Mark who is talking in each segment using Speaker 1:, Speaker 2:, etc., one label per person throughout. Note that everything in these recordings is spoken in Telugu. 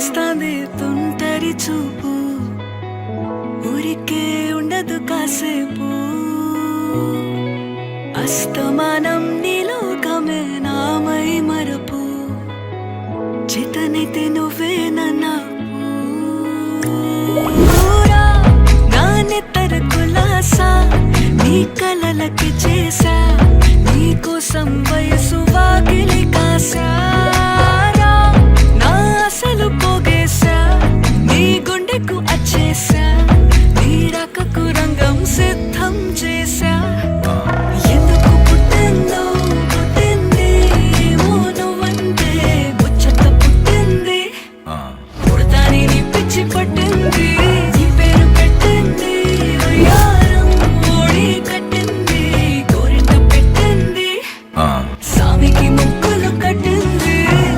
Speaker 1: చుట్టేస్తాంది తుంటరి చూపు, ఊరికే ఉండదు కాసేపు. అస్తమానం నీలోకమే నామై మరపు, చేతనైతే నువ్వే నాకు. నా నెత్తర కులాసా నీ కలలకి చేసా, నీ కోసం వయసు వాకిలి కాసా. నా అసలు పోగేసా, నీ గుండెకు అచ్చేసా, నీ రాకకు రంగం సిద్ధం చేసా. ఎందుకు పుట్టిందో పుట్టింది, ఏమో నువ్వంటే ముచ్చట పుట్టింది. పుడతాని నీ పిచ్చి పట్టింది, నీ పేరు పెట్టింది వయ్యారం ఓడి కట్టింది, గోరింట పెట్టింది, సామికి ముక్కులు కట్టింది.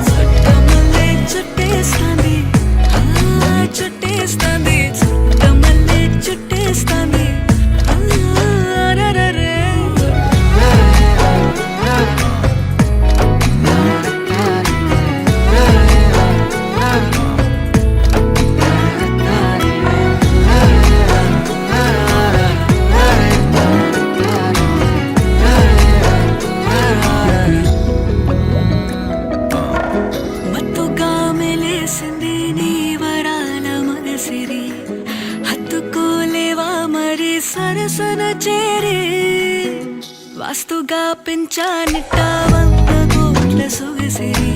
Speaker 1: చుట్టమల్లే చుట్టేస్తాంది, చుట్టేస్తాంది, చుట్టమల్లే చుట్టేస్తాంది. రరరే మత్తుగా మెలేసింది నీ వరాల మగసిరి, హత్తుకోలేవా మరి సరసన చేరి. వాస్తుగా పెంచానిట్ట 100 కోట్ల సొగసిరి,